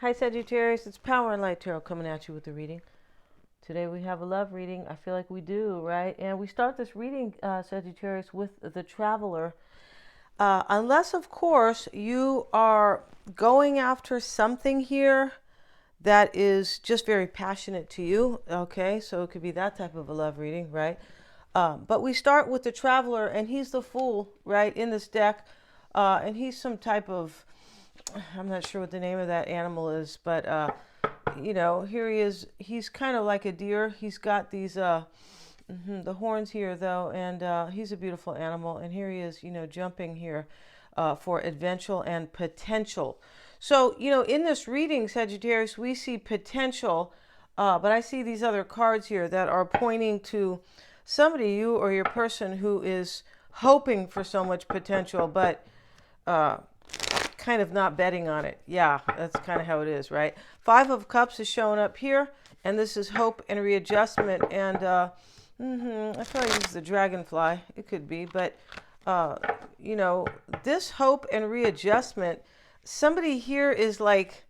Hi Sagittarius, it's Power and Light Tarot coming at you with the reading. Today we have a love reading. I feel like we do, right? And we start this reading, Sagittarius, with the Traveler. Unless, of course, you are going after something here that is just very passionate to you, okay? So it could be that type of a love reading, right? But we start with the Traveler, and he's the Fool, right, in this deck. And he's some type of, I'm not sure what the name of that animal is, but here he is. He's kind of like a deer. He's got these the horns here though, and he's a beautiful animal. And here he is, jumping here for adventure and potential. So, in this reading, Sagittarius, we see potential, but I see these other cards here that are pointing to somebody, you or your person, who is hoping for so much potential, but kind of not betting on it. Yeah, that's kind of how it is, right? Five of Cups is showing up here, and this is hope and readjustment. And I feel like this is the dragonfly. It could be, but this hope and readjustment. Somebody here is like,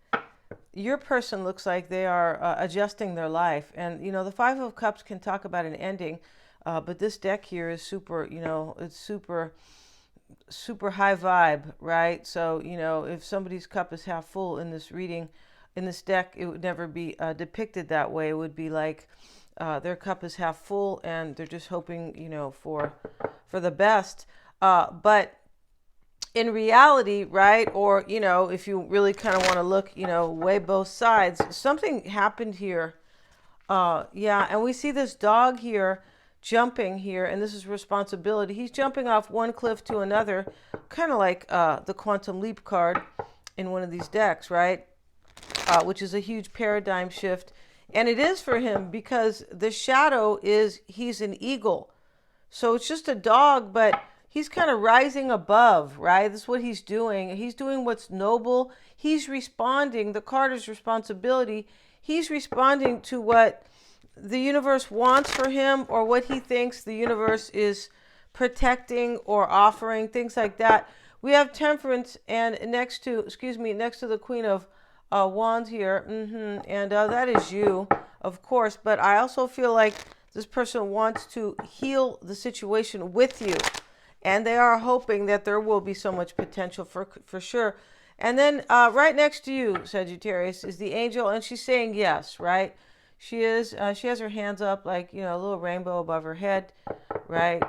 your person looks like they are adjusting their life, and the Five of Cups can talk about an ending, but this deck here is super. It's super high vibe, right? So, if somebody's cup is half full in this reading, in this deck, it would never be depicted that way. It would be like their cup is half full and they're just hoping, for the best. But in reality, right? Or, if you really kind of want to look, weigh both sides, something happened here. Yeah, and we see this dog here jumping here, and this is responsibility. He's jumping off one cliff to another, kind of like the Quantum Leap card in one of these decks, right? Which is a huge paradigm shift. And it is for him because the shadow is, he's an eagle. So it's just a dog, but he's kind of rising above, right? This is what he's doing. He's doing what's noble. He's responding. The card is responsibility. He's responding to what the universe wants for him, or what he thinks the universe is protecting or offering, things like that. We have Temperance, and next to the Queen of Wands here, and that is you, of course. But I also feel like this person wants to heal the situation with you, and they are hoping that there will be so much potential for sure. And then right next to you, Sagittarius, is the Angel, and she's saying yes, right? She is. She has her hands up, like, a little rainbow above her head, right?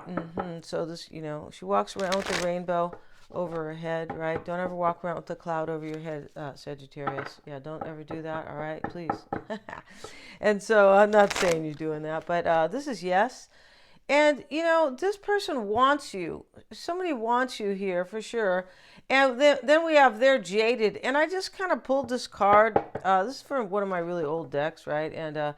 So this, she walks around with the rainbow over her head, right? Don't ever walk around with the cloud over your head, Sagittarius. Yeah, don't ever do that, all right? Please. And so I'm not saying you're doing that, but this is yes. And, this person wants you. Somebody wants you here for sure. And then we have they're jaded. And I just kind of pulled this card. This is from one of my really old decks, right? And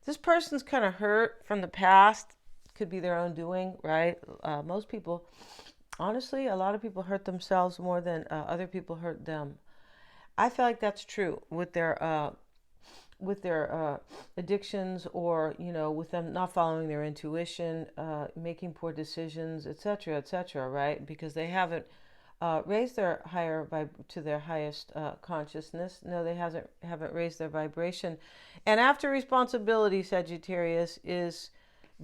this person's kind of hurt from the past. Could be their own doing, right? Most people, honestly, a lot of people hurt themselves more than other people hurt them. I feel like that's true with their addictions, or with them not following their intuition, making poor decisions, etc., etc., right? Because they haven't raised their to their highest consciousness. No, they haven't raised their vibration. And after responsibility, Sagittarius, is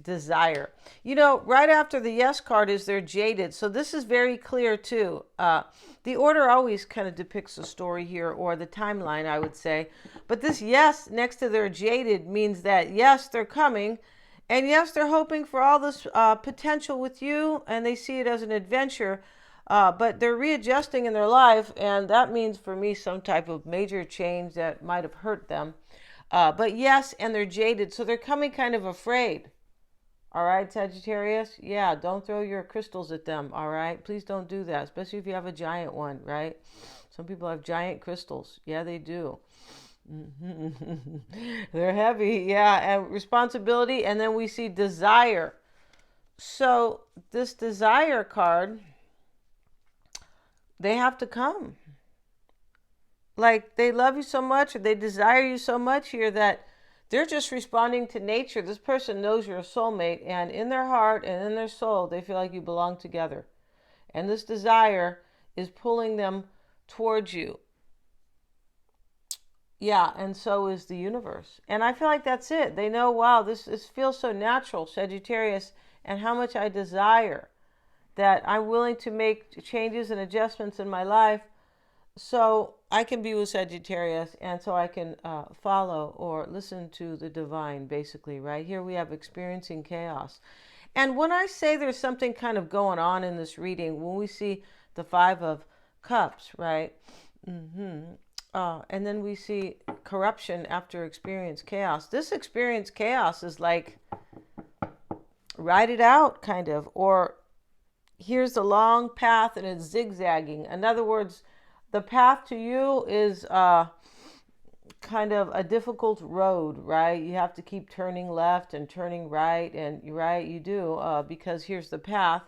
desire. Right after the yes card is they're jaded. So this is very clear too. The order always kind of depicts the story here, or the timeline, I would say. But this yes next to their jaded means that yes, they're coming, and yes, they're hoping for all this potential with you, and they see it as an adventure. But they're readjusting in their life, and that means for me some type of major change that might have hurt them. But yes, and they're jaded, so they're coming kind of afraid. All right, Sagittarius? Yeah, don't throw your crystals at them, all right? Please don't do that, especially if you have a giant one, right? Some people have giant crystals. Yeah, they do. They're heavy, yeah, and responsibility, and then we see desire. So this desire card, they have to come. Like, they love you so much, or they desire you so much here, that they're just responding to nature. This person knows you're a soulmate, and in their heart and in their soul, they feel like you belong together. And this desire is pulling them towards you. Yeah, and so is the universe. And I feel like that's it. They know, wow, this feels so natural, Sagittarius, and how much I desire that I'm willing to make changes and adjustments in my life so I can be with Sagittarius and so I can follow or listen to the divine, basically, right? Here we have experiencing chaos. And when I say there's something kind of going on in this reading, when we see the Five of Cups, right? And then we see corruption after experience chaos. This experience chaos is like, write it out, kind of, or here's the long path and it's zigzagging. In other words, the path to you is kind of a difficult road, right? You have to keep turning left and turning right, and right, you do, because here's the path,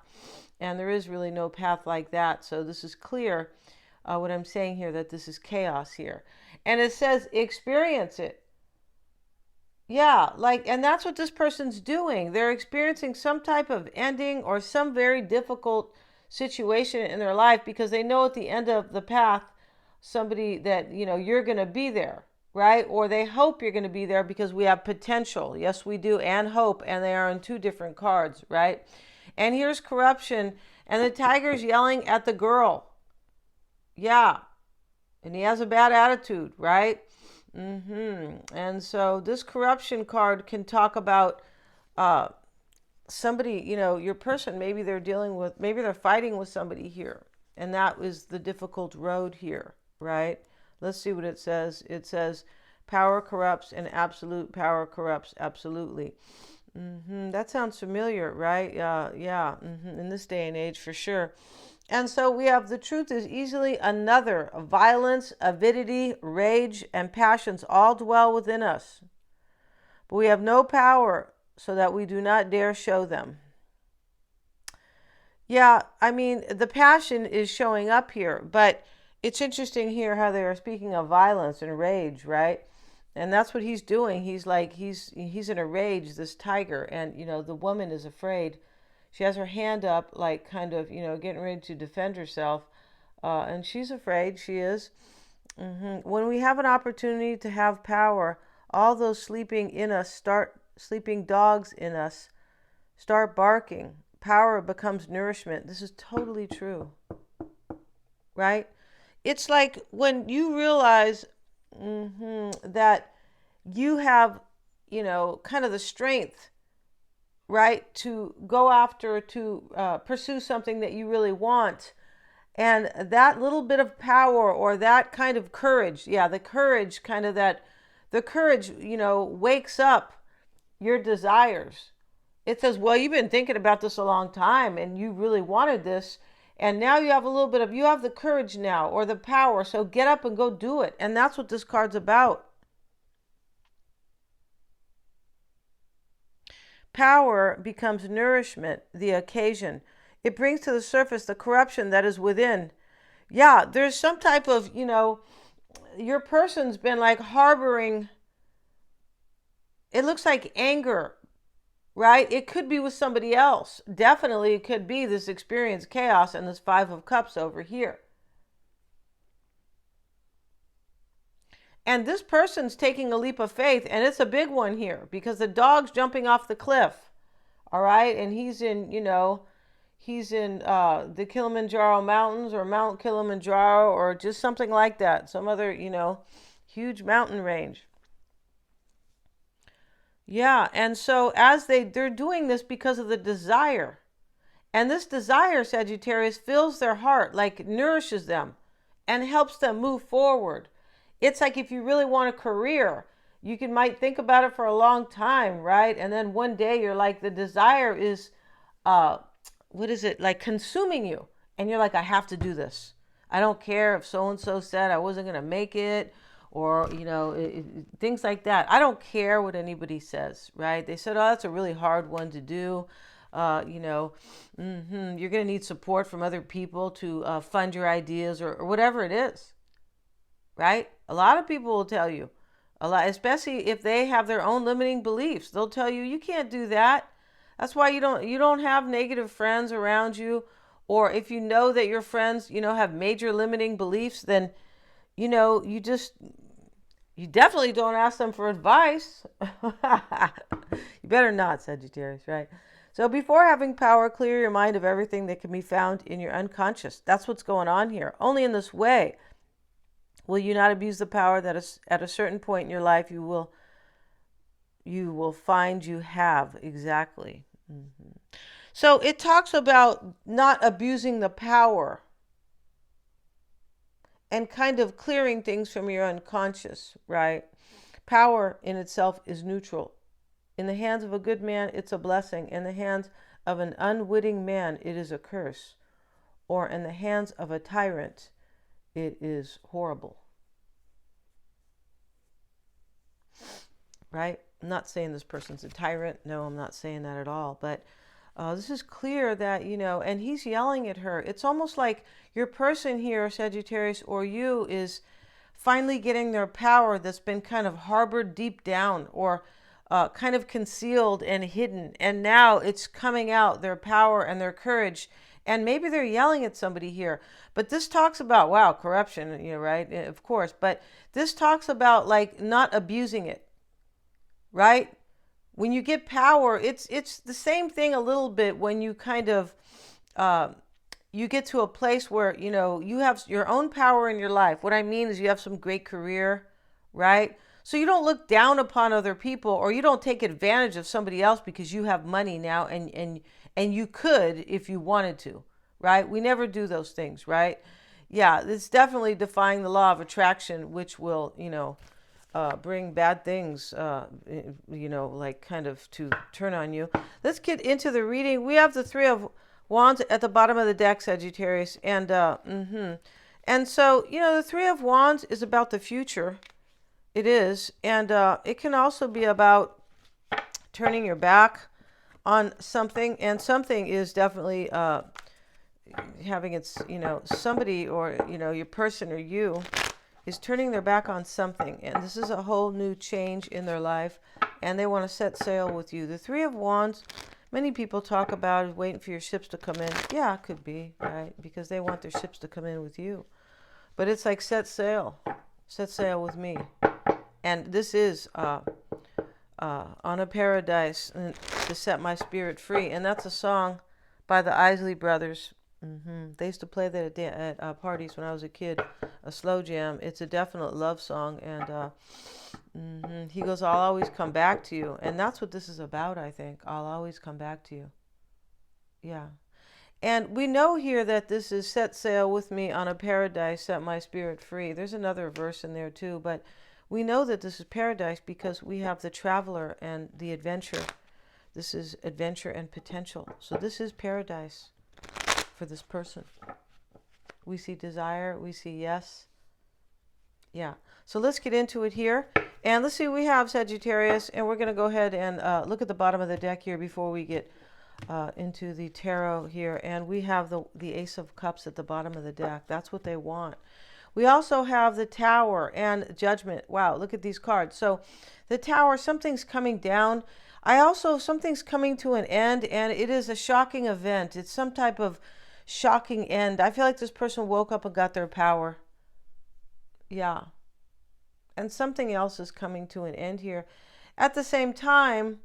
and there is really no path like that. So this is clear, what I'm saying here, that this is chaos here. And it says experience it. Yeah, like, and that's what this person's doing. They're experiencing some type of ending or some very difficult situation in their life because they know at the end of the path, somebody that, you're going to be there, right? Or they hope you're going to be there because we have potential. Yes, we do, and hope, and they are on two different cards, right? And here's corruption, and the tiger's yelling at the girl. Yeah, and he has a bad attitude, right? And so this corruption card can talk about somebody, your person, maybe they're dealing with, maybe they're fighting with somebody here. And that is the difficult road here, right? Let's see what it says. It says power corrupts and absolute power corrupts absolutely. That sounds familiar, right? Yeah. In this day and age, for sure. And so we have the truth is easily another. Violence, avidity, rage, and passions all dwell within us. But we have no power so that we do not dare show them. Yeah, I mean, the passion is showing up here, but it's interesting here how they are speaking of violence and rage, right? And that's what he's doing. He's like, he's in a rage, this tiger, and, the woman is afraid. She has her hand up, like kind of, getting ready to defend herself. And she's afraid. She is. When we have an opportunity to have power, all those sleeping dogs in us start barking. Power becomes nourishment. This is totally true. Right? It's like when you realize that you have, kind of the strength, right, to go after, to pursue something that you really want. And that little bit of power or that kind of courage, the courage, the courage, wakes up your desires. It says, well, you've been thinking about this a long time and you really wanted this. And now you have you have the courage now or the power. So get up and go do it. And that's what this card's about. Power becomes nourishment, the occasion. It brings to the surface the corruption that is within. Yeah, there's some type of, your person's been like harboring, it looks like anger, right? It could be with somebody else. Definitely it could be this experience chaos and this Five of Cups over here. And this person's taking a leap of faith, and it's a big one here because the dog's jumping off the cliff. All right. And he's in, the Kilimanjaro Mountains or Mount Kilimanjaro or just something like that. Some other, huge mountain range. Yeah. And so as they're doing this because of the desire. And this desire, Sagittarius, fills their heart, like nourishes them and helps them move forward. It's like if you really want a career, might think about it for a long time, right? And then one day you're like, the desire is, like consuming you. And you're like, I have to do this. I don't care if so-and-so said I wasn't going to make it or, things like that. I don't care what anybody says, right? They said, oh, that's a really hard one to do. You're going to need support from other people to fund your ideas or whatever it is. Right? A lot of people will tell you, especially if they have their own limiting beliefs. They'll tell you, you can't do that. That's why you don't have negative friends around you. Or if you know that your friends, have major limiting beliefs, then, you just You definitely don't ask them for advice. You better not, Sagittarius, right? So before having power, clear your mind of everything that can be found in your unconscious. That's what's going on here. Only in this way will you not abuse the power that is at a certain point in your life you will find you have. Exactly. So it talks about not abusing the power and kind of clearing things from your unconscious, right? Power in itself is neutral. In the hands of a good man, it's a blessing. In the hands of an unwitting man, it is a curse. Or in the hands of a tyrant, it is horrible. Right? I'm not saying this person's a tyrant. No, I'm not saying that at all. But this is clear that, and he's yelling at her. It's almost like your person here, Sagittarius, or you, is finally getting their power that's been kind of harbored deep down, or kind of concealed and hidden. And now it's coming out, their power and their courage. And maybe they're yelling at somebody here. But this talks about, wow, corruption, right? Of course. But this talks about like not abusing it, right? When you get power, it's the same thing a little bit when you kind of you get to a place where you have your own power in your life. What I mean is you have some great career, right? So you don't look down upon other people, or you don't take advantage of somebody else because you have money now, and you could if you wanted to, right? We never do those things, right? Yeah, it's definitely defying the law of attraction, which will bring bad things, like kind of to turn on you. Let's get into the reading. We have the Three of Wands at the bottom of the deck, Sagittarius, and so the Three of Wands is about the future. It is, and it can also be about turning your back on something, and something is definitely having its, somebody, or your person or you is turning their back on something, and this is a whole new change in their life, and they want to set sail with you. The Three of Wands, many people talk about is waiting for your ships to come in. Yeah, it could be, right? Because they want their ships to come in with you. But it's like set sail with me. And this is on a paradise to set my spirit free. And that's a song by the Isley Brothers. They used to play that at parties when I was a kid, a slow jam. It's a definite love song, and he goes, I'll always come back to you. And that's what this is about, I think. I'll always come back to you. Yeah. And we know here that this is set sail with me on a paradise, set my spirit free. There's another verse in there too, but we know that this is paradise because we have the traveler and the adventure. This is adventure and potential. So this is paradise for this person. We see desire, we see yes. Yeah. So let's get into it here. And let's see, we have Sagittarius, and we're going to go ahead and look at the bottom of the deck here before we get into the tarot here. And we have the Ace of Cups at the bottom of the deck. That's what they want. We also have the Tower and Judgment. Wow, look at these cards. So the Tower, something's coming down. Something's coming to an end, and it is a shocking event. It's some type of shocking end. I feel like this person woke up and got their power. Yeah. And something else is coming to an end here. At the same time,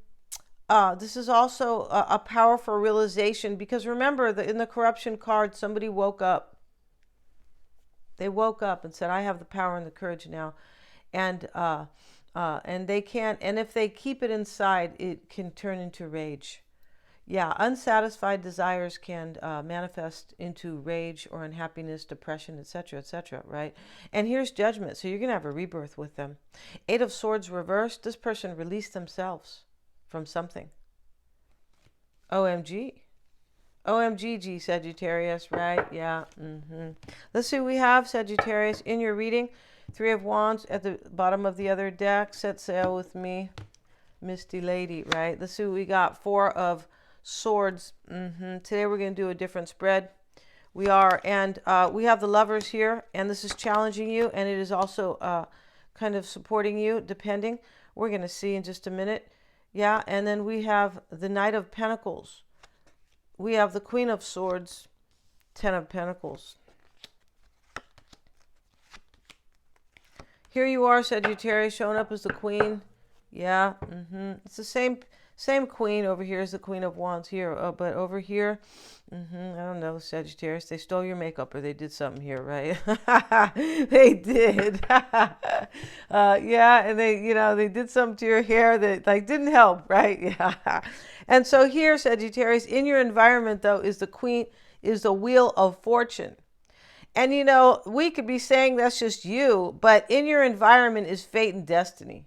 this is also a powerful realization, because remember that in the corruption card, somebody woke up. They woke up and said, I have the power and the courage now. And they can't, and if they keep it inside, it can turn into rage. Yeah, unsatisfied desires can manifest into rage or unhappiness, depression, etc., right? And here's Judgment. So you're going to have a rebirth with them. Eight of Swords reversed. This person released themselves from something. OMG. OMGG, Sagittarius, right? Yeah. Let's see what we have, Sagittarius, in your reading. Three of Wands at the bottom of the other deck. Set sail with me, Misty Lady, right? Let's see what we got. Four of Swords. Today we're going to do a different spread. We are, and we have the Lovers here, and this is challenging you, and it is also kind of supporting you, depending. We're going to see in just a minute. Yeah, and then we have the Knight of Pentacles. We have the Queen of Swords, Ten of Pentacles. Here you are, Sagittarius, showing up as the queen. Yeah, it's the same queen over here as the Queen of Wands here, but over here, I don't know, Sagittarius, they stole your makeup or they did something here, right? They did. Yeah, and they did something to your hair that like didn't help, right? Yeah. And so here, Sagittarius, in your environment though, is the Wheel of Fortune. And we could be saying that's just you, but in your environment is fate and destiny.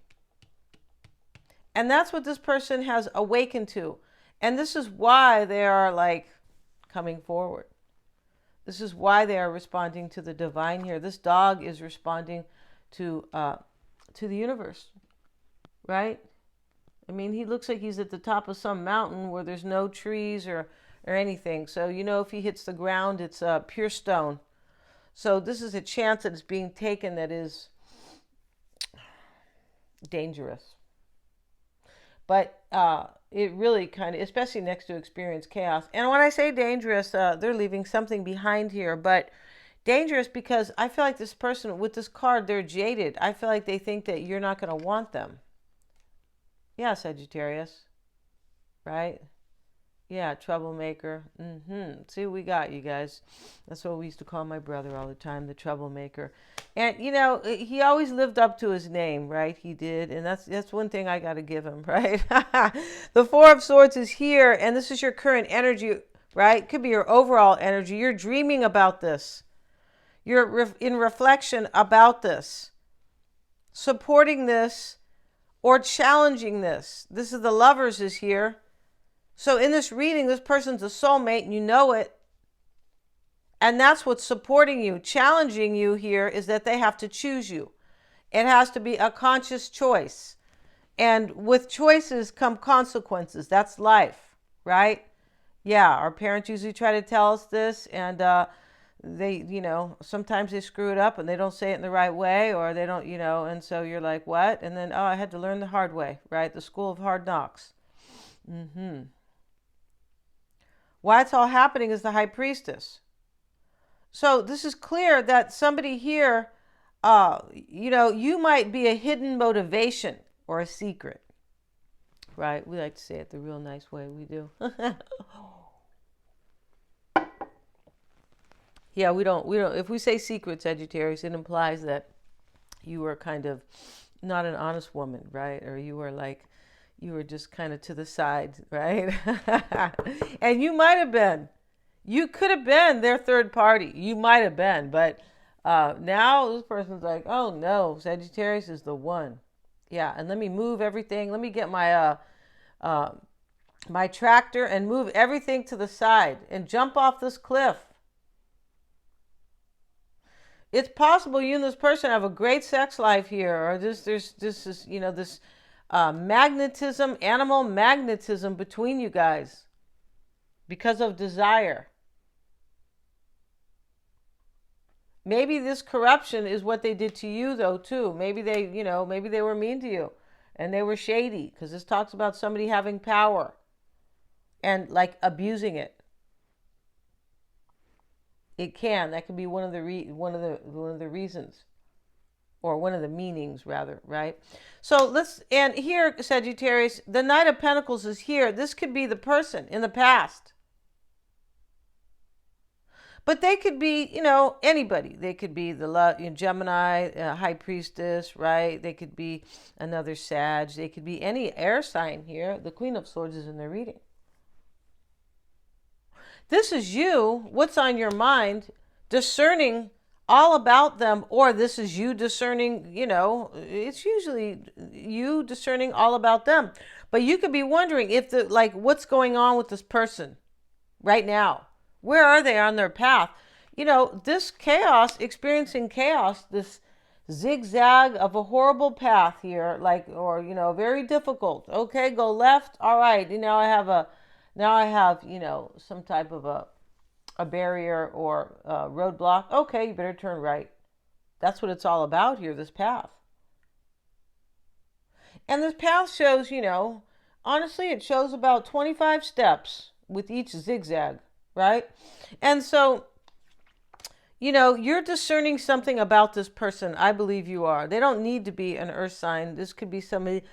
And that's what this person has awakened to. And this is why they are like coming forward. This is why they are responding to the divine here. This dog is responding to the universe, right? I mean, he looks like he's at the top of some mountain where there's no trees or anything. So, if he hits the ground, it's pure stone. So this is a chance that is being taken that is dangerous. But it really kind of, especially next to experience chaos. And when I say dangerous, they're leaving something behind here. But dangerous because I feel like this person with this card, they're jaded. I feel like they think that you're not going to want them. Yeah, Sagittarius. Right? Yeah, troublemaker. See what we got, you guys. That's what we used to call my brother all the time, the troublemaker. And, he always lived up to his name, right? He did. And that's one thing I got to give him, right? The Four of Swords is here, and this is your current energy, right? Could be your overall energy. You're dreaming about this. You're in reflection about this, supporting this, or challenging this. This is the Lovers is here. So in this reading, this person's a soulmate and you know it. And that's what's supporting you. Challenging you here is that they have to choose you. It has to be a conscious choice. And with choices come consequences. That's life, right? Yeah, our parents usually try to tell us this, and they, sometimes they screw it up and they don't say it in the right way, or they don't, and so you're like, what? And then, I had to learn the hard way, right? The school of hard knocks. Why it's all happening is the High Priestess. So this is clear that somebody here, you might be a hidden motivation or a secret, right? We like to say it the real nice way. We do. Yeah, we don't. If we say secret, Sagittarius, it implies that you were kind of not an honest woman, right? Or you were just kind of to the side, right? And you might have been. You could have been their third party. You might have been. But now this person's like, oh, no, Sagittarius is the one. Yeah, and let me move everything. Let me get my my tractor and move everything to the side and jump off this cliff. It's possible you and this person have a great sex life here, or there's this magnetism, animal magnetism between you guys because of desire. Maybe this corruption is what they did to you though too. Maybe they were mean to you and they were shady, because this talks about somebody having power and like abusing it. That can be one of the reasons, or one of the meanings rather, right? So and here, Sagittarius, the Knight of Pentacles is here. This could be the person in the past. But they could be, anybody. They could be the Gemini, High Priestess, right? They could be another Sag. They could be any air sign here. The Queen of Swords is in their reading. This is you, what's on your mind, discerning all about them, or this is you discerning, it's usually you discerning all about them. But you could be wondering if what's going on with this person right now? Where are they on their path? This chaos, experiencing chaos, this zigzag of a horrible path here, very difficult. Okay, go left. All right, I have some type of a barrier or a roadblock. Okay, you better turn right. That's what it's all about here, this path. And this path shows, honestly, it shows about 25 steps with each zigzag, right? And so, You know, you're discerning something about this person. I believe you are. They don't need to be an earth sign. This could be somebody,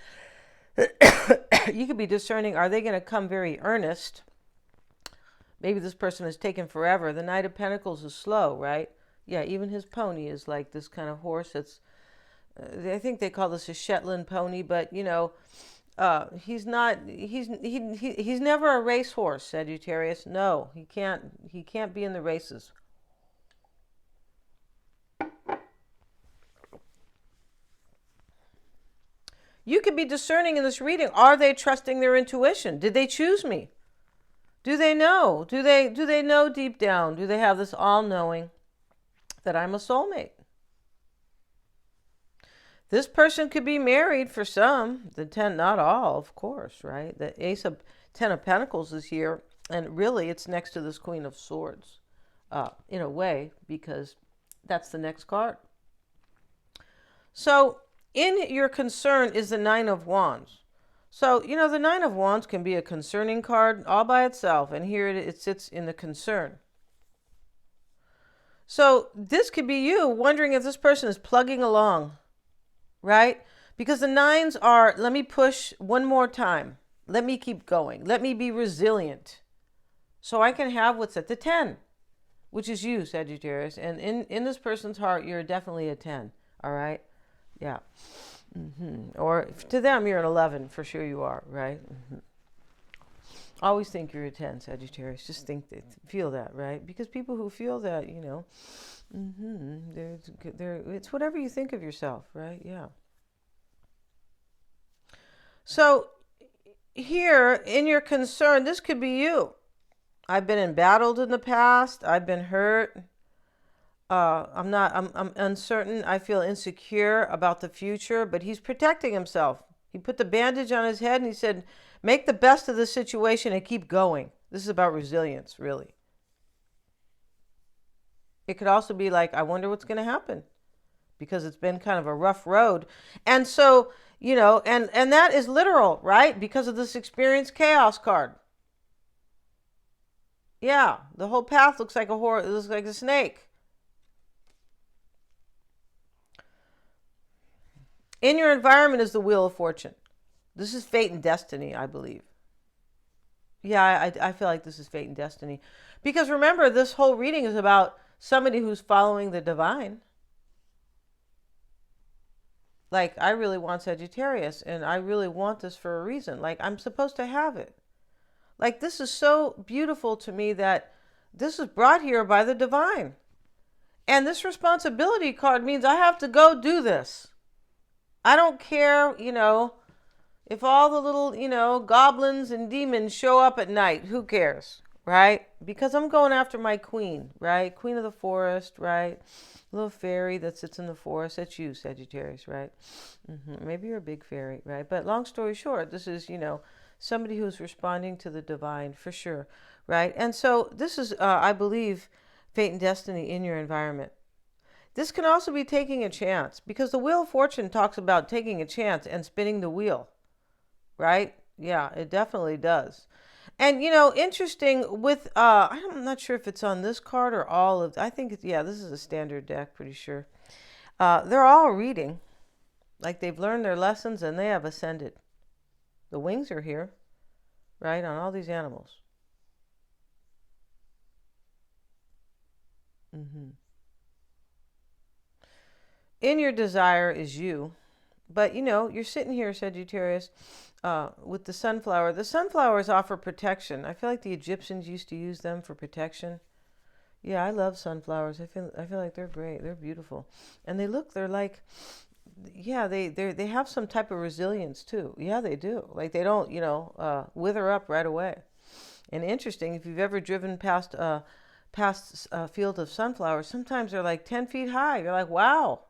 you could be discerning, are they going to come very earnest? Maybe this person has taken forever. The Knight of Pentacles is slow, right? Yeah, even his pony is like this kind of horse that's, I think they call this a Shetland pony, but you know, he's not, he's never a racehorse, Sagittarius. No, he can't be in the races. You could be discerning in this reading. Are they trusting their intuition? Did they choose me? Do they know? Do they know deep down? Do they have this all-knowing that I'm a soulmate? This person could be married for some. The 10, not all, of course, right? The Ace of 10 of Pentacles is here, and really it's next to this Queen of Swords, in a way, because that's the next card. So in your concern is the Nine of Wands. So, you know, the Nine of Wands can be a concerning card all by itself, and here it sits in the concern. So this could be you wondering if this person is plugging along, right? Because the nines are, let me push one more time. Let me keep going. Let me be resilient so I can have what's at the 10, which is you, Sagittarius. And in this person's heart, you're definitely a 10, all right? Yeah. Or to them, you're an 11. For sure you are, right? Always think you're a 10, Sagittarius. Just think that, feel that, right? Because people who feel that, you know, it's whatever you think of yourself, right? Yeah. So here, in your concern, this could be you. I've been embattled in the past. I've been hurt. I'm uncertain. I feel insecure about the future, but he's protecting himself. He put the bandage on his head and he said, make the best of the situation and keep going. This is about resilience, really. It could also be like, I wonder what's going to happen, because it's been kind of a rough road. And so, you know, and that is literal, right? Because of this experience chaos card. Yeah, the whole path looks like a horse. It looks like a snake. In your environment is the Wheel of Fortune. This is fate and destiny, I believe. Yeah, I feel like this is fate and destiny. Because remember, this whole reading is about somebody who's following the divine. Like, I really want Sagittarius, and I really want this for a reason. Like, I'm supposed to have it. Like, this is so beautiful to me that this is brought here by the divine. And this responsibility card means I have to go do this. I don't care, you know, if all the little, you know, goblins and demons show up at night. Who cares, right? Because I'm going after my queen, right? Queen of the forest, right? Little fairy that sits in the forest. That's you, Sagittarius, right? Maybe you're a big fairy, right? But long story short, this is, you know, somebody who's responding to the divine for sure, right? And so this is, I believe, fate and destiny in your environment. This can also be taking a chance, because the Wheel of Fortune talks about taking a chance and spinning the wheel, right? Yeah, it definitely does. And, you know, interesting with, I'm not sure if it's on this card or all of, I think, yeah, this is a standard deck, pretty sure. They're all reading, like they've learned their lessons and they have ascended. The wings are here, right, on all these animals. In your desire is you. But, you know, you're sitting here, Sagittarius, with the sunflower. The sunflowers offer protection. I feel like the Egyptians used to use them for protection. Yeah, I love sunflowers. I feel like they're great. They're beautiful. And they're like, yeah, they have some type of resilience too. Yeah, they do. Like, they don't, you know, wither up right away. And interesting, if you've ever driven past a field of sunflowers, sometimes they're like 10 feet high. You're like, wow.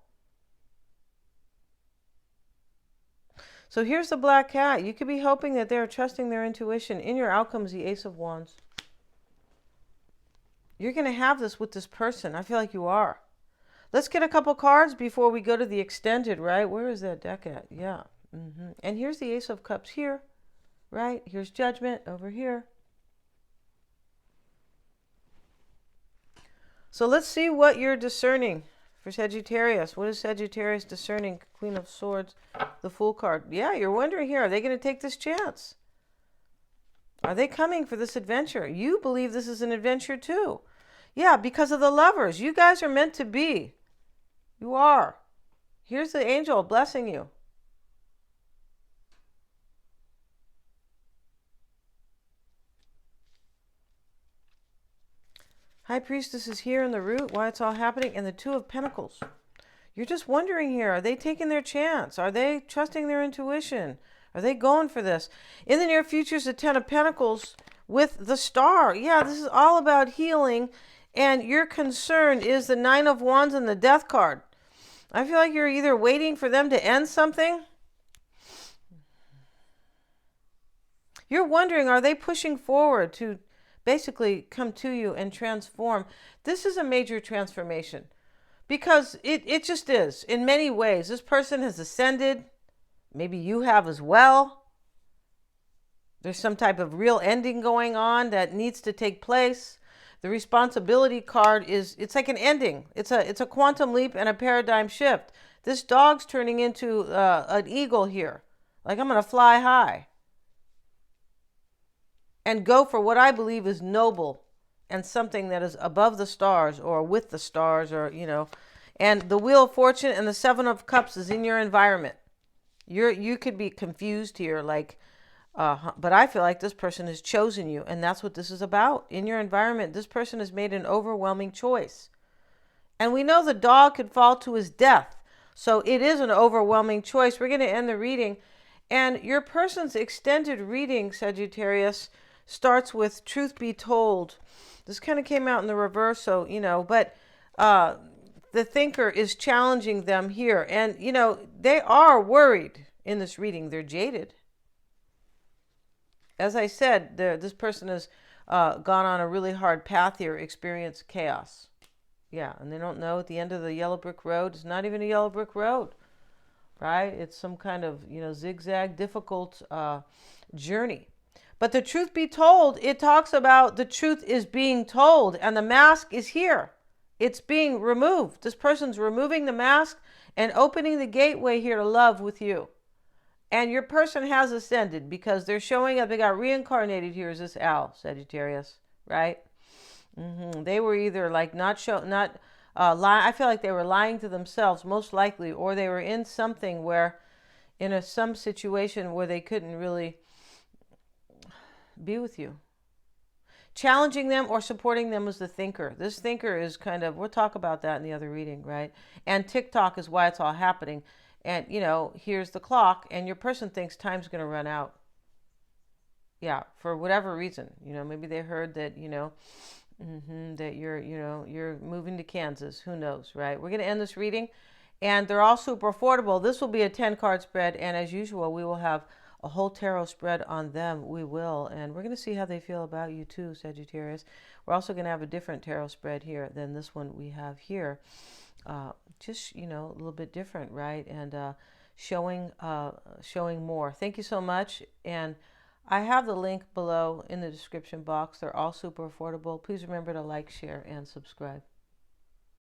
So here's the black cat. You could be hoping that they're trusting their intuition. In your outcome is the Ace of Wands. You're going to have this with this person. I feel like you are. Let's get a couple cards before we go to the extended, right? Where is that deck at? Yeah. And here's the Ace of Cups here, right? Here's Judgment over here. So let's see what you're discerning for Sagittarius. What is Sagittarius discerning? Queen of Swords, the Fool card. Yeah, you're wondering here, are they going to take this chance? Are they coming for this adventure? You believe this is an adventure too. Yeah, because of the Lovers. You guys are meant to be. You are. Here's the angel blessing you. High Priestess is here in the root, why it's all happening, and the Two of Pentacles. You're just wondering here, are they taking their chance? Are they trusting their intuition? Are they going for this? In the near future is the Ten of Pentacles with the Star. Yeah, this is all about healing, and your concern is the Nine of Wands and the Death card. I feel like you're either waiting for them to end something. You're wondering, are they pushing forward to basically come to you and transform? This is a major transformation because it just is. In many ways, this person has ascended. Maybe you have as well. There's some type of real ending going on that needs to take place. The responsibility card it's like an ending. It's a quantum leap and a paradigm shift. This dog's turning into an eagle here. Like, I'm going to fly high and go for what I believe is noble and something that is above the stars or with the stars, or, and the Wheel of Fortune and the Seven of Cups is in your environment. You could be confused here, like, but I feel like this person has chosen you, and that's what this is about. In your environment, this person has made an overwhelming choice. And we know the dog could fall to his death. So it is an overwhelming choice. We're going to end the reading. And your person's extended reading, Sagittarius, starts with Truth Be Told. This kind of came out in the reverse, so, but the thinker is challenging them here. And, they are worried in this reading. They're jaded. As I said, this person has gone on a really hard path here, experienced chaos. Yeah, and they don't know at the end of the yellow brick road. It's not even a yellow brick road, right? It's some kind of, zigzag, difficult journey. But the truth be told, it talks about the truth is being told, and the mask is here. It's being removed. This person's removing the mask and opening the gateway here to love with you. And your person has ascended because they're showing up. They got reincarnated here as this owl, Sagittarius, right? They were either like I feel like they were lying to themselves, most likely, or they were in something where, some situation where they couldn't really be with you. Challenging them or supporting them was the thinker. This thinker is kind of, we'll talk about that in the other reading, right? And TikTok is why it's all happening. And, here's the clock, and your person thinks time's going to run out. Yeah, for whatever reason. Maybe they heard that, that you're moving to Kansas. Who knows, right? We're going to end this reading, and they're all super affordable. This will be a 10-card spread, and as usual, we will have a whole tarot spread on them. We will, and we're going to see how they feel about you too, Sagittarius. We're also going to have a different tarot spread here than this one we have here. Just, a little bit different, right? And showing more. Thank you so much. And I have the link below in the description box. They're all super affordable. Please remember to like, share, and subscribe.